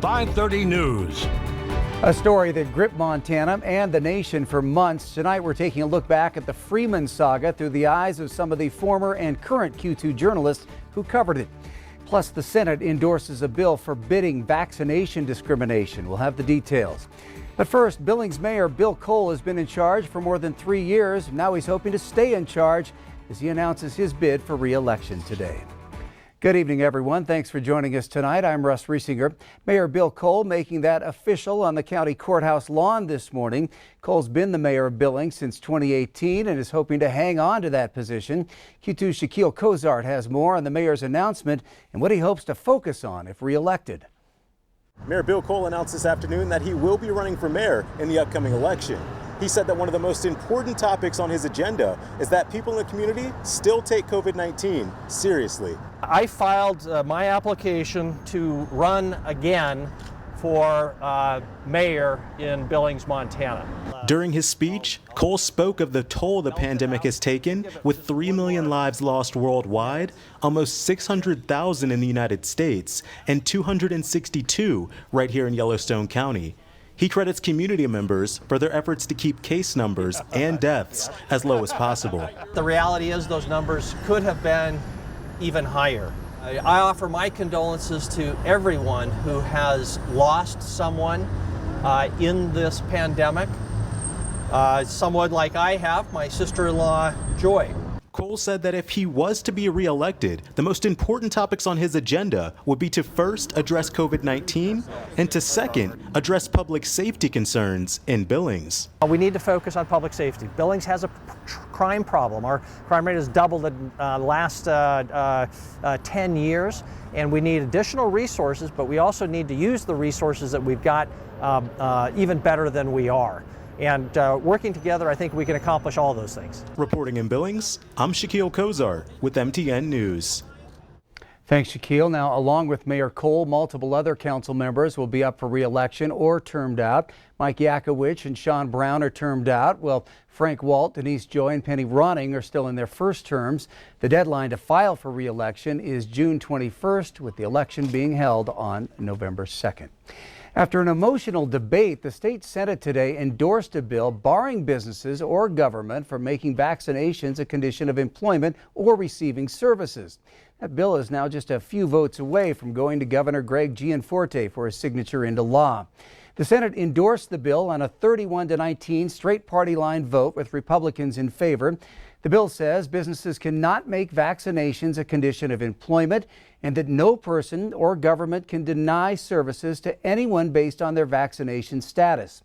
5:30 News. A story that gripped Montana and the nation for months. Tonight we're taking a look back at the Freeman saga through the eyes of some of the former and current Q2 journalists who covered it. Plus, the Senate endorses a bill forbidding vaccination discrimination. We'll have the details. But first, Billings Mayor Bill Cole has been in charge for more than 3 years. Now he's hoping to stay in charge as he announces his bid for re-election today. Good evening, everyone. Thanks for joining us tonight. I'm Russ Riesinger. Mayor Bill Cole making that official on the county courthouse lawn this morning. Cole's been the mayor of Billings since 2018 and is hoping to hang on to that position. Q2's Shaquille Cozart has more on the mayor's announcement and what he hopes to focus on if re-elected. Mayor Bill Cole announced this afternoon that he will be running for mayor in the upcoming election. He said that one of the most important topics on his agenda is that people in the community still take COVID-19 seriously. I filed my application to run again for mayor in Billings, Montana. During his speech, Cole spoke of the toll the pandemic has taken, with 3 million lives lost worldwide, almost 600,000 in the United States, and 262 right here in Yellowstone County. He credits community members for their efforts to keep case numbers and deaths as low as possible. The reality is those numbers could have been even higher. I offer my condolences to everyone who has lost someone in this pandemic. Someone like I have, my sister-in-law, Joy. Cole said that if he was to be reelected, the most important topics on his agenda would be to first address COVID-19 and to second address public safety concerns in Billings. We need to focus on public safety. Billings has a crime problem. Our crime rate has doubled in the last 10 years, and we need additional resources, but we also need to use the resources that we've got even better than we are. And working together, I think we can accomplish all those things. Reporting in Billings, I'm Shaquille Cozart with MTN News. Thanks, Shaquille. Now, along with Mayor Cole, multiple other council members will be up for re-election or termed out. Mike Yakowicz and Sean Brown are termed out. Well, Frank Walt, Denise Joy, and Penny Ronning are still in their first terms. The deadline to file for re-election is June 21st, with the election being held on November 2nd. After an emotional debate, the state Senate today endorsed a bill barring businesses or government from making vaccinations a condition of employment or receiving services. That bill is now just a few votes away from going to Governor Greg Gianforte for his signature into law. The Senate endorsed the bill on a 31-19 straight party line vote with Republicans in favor. The bill says businesses cannot make vaccinations a condition of employment and that no person or government can deny services to anyone based on their vaccination status.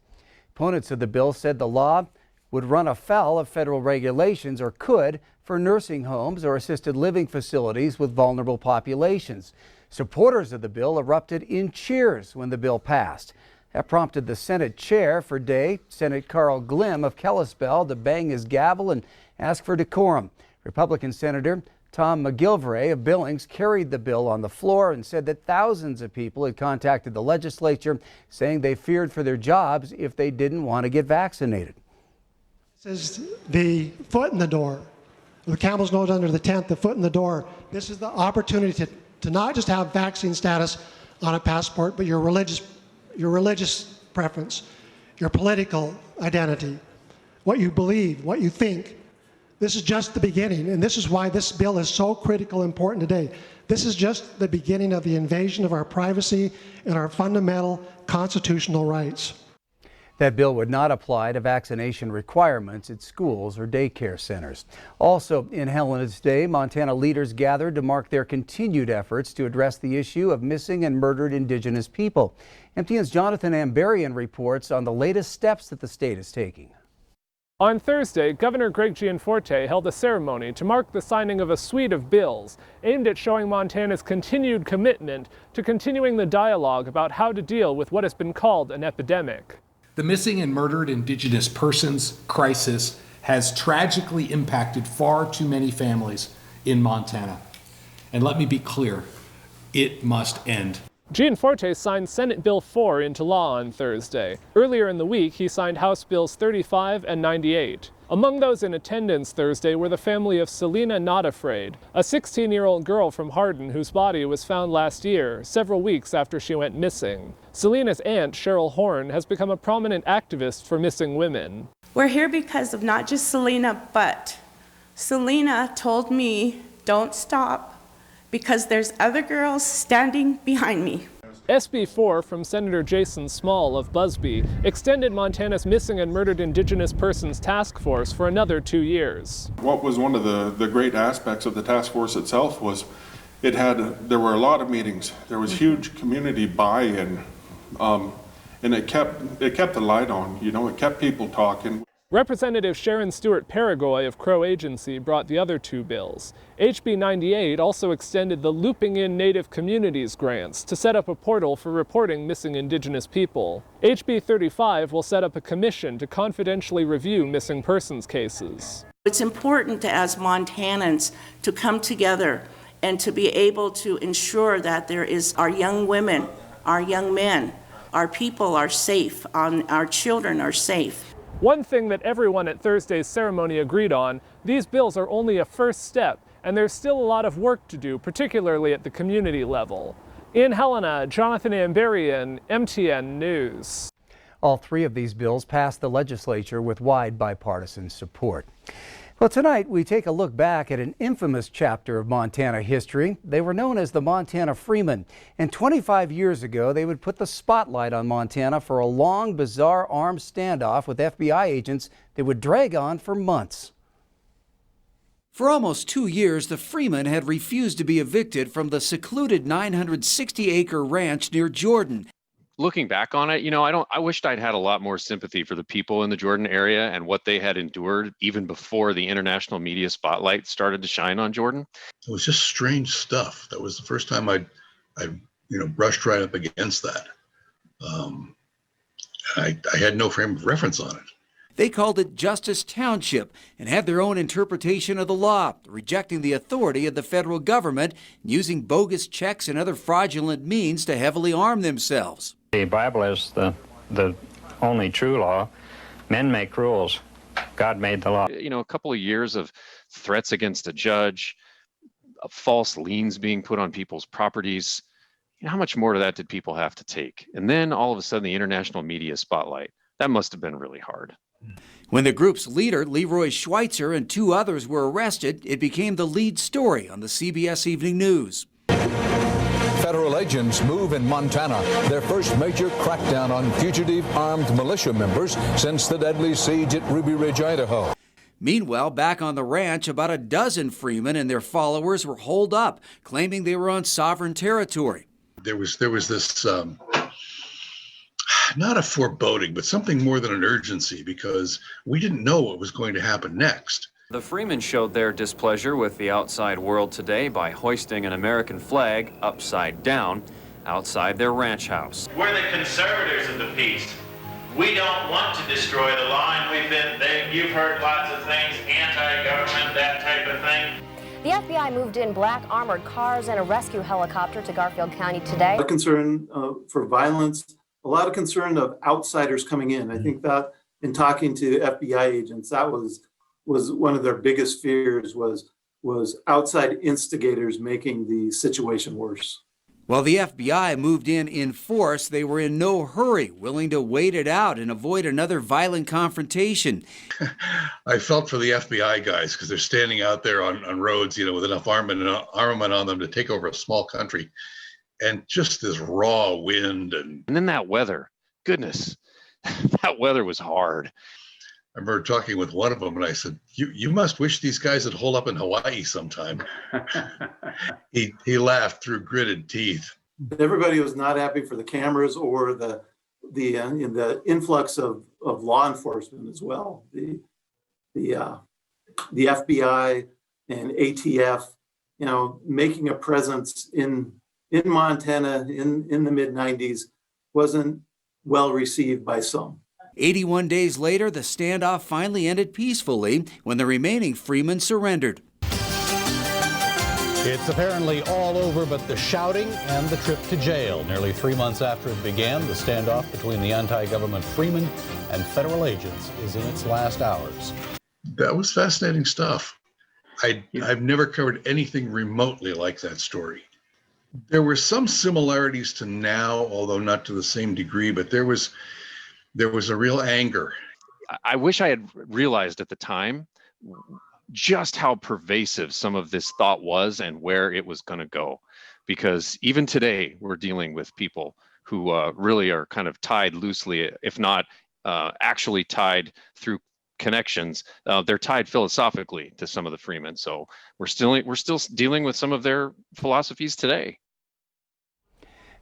Opponents of the bill said the law would run afoul of federal regulations, or could, for nursing homes or assisted living facilities with vulnerable populations. Supporters of the bill erupted in cheers when the bill passed. That prompted the Senate chair for day, Senate Carl Glimm of Kalispell, to bang his gavel and ask for decorum. Republican Senator Tom McGilvray of Billings carried the bill on the floor and said that thousands of people had contacted the legislature saying they feared for their jobs if they didn't want to get vaccinated. This is the foot in the door. The camel's nose under the tent, the foot in the door. This is the opportunity to not just have vaccine status on a passport, but your religious preference, your political identity, what you believe, what you think. This is just the beginning, and this is why this bill is so critical and important today. This is just the beginning of the invasion of our privacy and our fundamental constitutional rights. That bill would not apply to vaccination requirements at schools or daycare centers. Also in Helena's Day, Montana leaders gathered to mark their continued efforts to address the issue of missing and murdered Indigenous people. MTN's Jonathan Ambarian reports on the latest steps that the state is taking. On Thursday, Governor Greg Gianforte held a ceremony to mark the signing of a suite of bills aimed at showing Montana's continued commitment to continuing the dialogue about how to deal with what has been called an epidemic. The missing and murdered Indigenous persons crisis has tragically impacted far too many families in Montana. And let me be clear, it must end. Gianforte signed Senate Bill 4 into law on Thursday. Earlier in the week, he signed House Bills 35 and 98. Among those in attendance Thursday were the family of Selena Not Afraid, a 16-year-old girl from Hardin whose body was found last year, several weeks after she went missing. Selena's aunt, Cheryl Horn, has become a prominent activist for missing women. We're here because of not just Selena, but Selena told me, don't stop, because there's other girls standing behind me. SB 4 from Senator Jason Small of Busby extended Montana's Missing and Murdered Indigenous Persons Task Force for another 2 years. What was one of the great aspects of the task force itself was there were a lot of meetings. There was huge community buy-in, and it kept the light on. You know, it kept people talking. Representative Sharon Stewart Paragoy of Crow Agency brought the other 2 bills. HB 98 also extended the Looping In Native Communities grants to set up a portal for reporting missing Indigenous people. HB 35 will set up a commission to confidentially review missing persons cases. It's important as Montanans to come together and to be able to ensure that our young women, our young men, our people are safe, our children are safe. One thing that everyone at Thursday's ceremony agreed on, these bills are only a first step, and there's still a lot of work to do, particularly at the community level. In Helena, Jonathan Amberian, MTN News. All 3 of these bills passed the legislature with wide bipartisan support. Well, tonight we take a look back at an infamous chapter of Montana history. They were known as the Montana Freeman, and 25 years ago they would put the spotlight on Montana for a long, bizarre armed standoff with FBI agents that would drag on for months. For almost 2 years, the Freeman had refused to be evicted from the secluded 960-acre ranch near Jordan. Looking back on it, I wished I'd had a lot more sympathy for the people in the Jordan area and what they had endured even before the international media spotlight started to shine on Jordan. It was just strange stuff. That was the first time I brushed right up against that. I had no frame of reference on it. They called it Justice Township and had their own interpretation of the law, rejecting the authority of the federal government and using bogus checks and other fraudulent means to heavily arm themselves. The Bible is the only true law. Men make rules. God made the law. A couple of years of threats against a judge, false liens being put on people's properties. How much more of that did people have to take? And then all of a sudden the international media spotlight. That must have been really hard. When the group's leader, Leroy Schweitzer, and 2 others were arrested, it became the lead story on the CBS Evening News. Federal agents move in Montana, their first major crackdown on fugitive armed militia members since the deadly siege at Ruby Ridge, Idaho. Meanwhile, back on the ranch, about a dozen Freemen and their followers were holed up, claiming they were on sovereign territory. There was this, not a foreboding, but something more than an urgency, because we didn't know what was going to happen next. The Freemen showed their displeasure with the outside world today by hoisting an American flag upside down outside their ranch house. We're the conservators of the peace. We don't want to destroy the law, and you've heard lots of things, anti-government, that type of thing. The FBI moved in black armored cars and a rescue helicopter to Garfield County today. A concern for violence, a lot of concern of outsiders coming in. I think that in talking to FBI agents, that was one of their biggest fears was outside instigators making the situation worse. While the FBI moved in force, they were in no hurry, willing to wait it out and avoid another violent confrontation. I felt for the FBI guys because they're standing out there on roads, with enough armament on them to take over a small country. And just this raw wind. And then that weather, goodness, that weather was hard. I remember talking with one of them and I said, you must wish these guys would hole up in Hawaii sometime. He laughed through gritted teeth. Everybody was not happy for the cameras or the influx of law enforcement as well. The FBI and ATF, making a presence in Montana in the mid-90s wasn't well received by some. 81 days later, the standoff finally ended peacefully when the remaining Freemen surrendered. It's apparently all over but the shouting and the trip to jail. Nearly 3 months after it began, the standoff between the anti-government Freeman and federal agents is in its last hours. That was fascinating stuff. I've never covered anything remotely like that story. There were some similarities to now, although not to the same degree, but there was a real anger. I wish I had realized at the time just how pervasive some of this thought was and where it was going to go. Because even today, we're dealing with people who really are kind of tied loosely, if not actually tied through connections. They're tied philosophically to some of the Freemen. So we're still dealing with some of their philosophies today.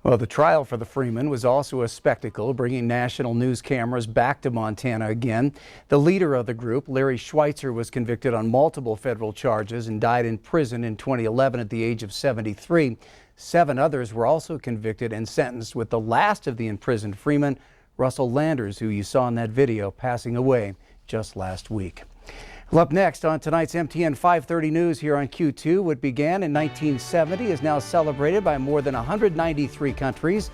Well, the trial for the Freeman was also a spectacle, bringing national news cameras back to Montana again. The leader of the group, Larry Schweitzer, was convicted on multiple federal charges and died in prison in 2011 at the age of 73. 7 others were also convicted and sentenced, with the last of the imprisoned Freemen, Russell Landers, who you saw in that video, passing away just last week. Well, up next on tonight's MTN 530 News here on Q2, what began in 1970 is now celebrated by more than 193 countries.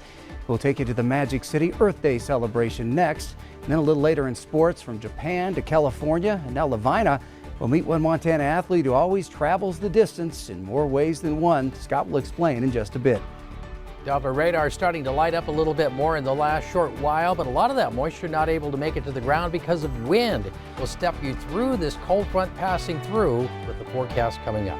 We'll take you to the Magic City Earth Day celebration next. And then a little later in sports, from Japan to California and now Lavina, we'll meet one Montana athlete who always travels the distance in more ways than one. Scott will explain in just a bit. Doppler radar is starting to light up a little bit more in the last short while, but a lot of that moisture not able to make it to the ground because of wind. We'll step you through this cold front passing through with the forecast coming up.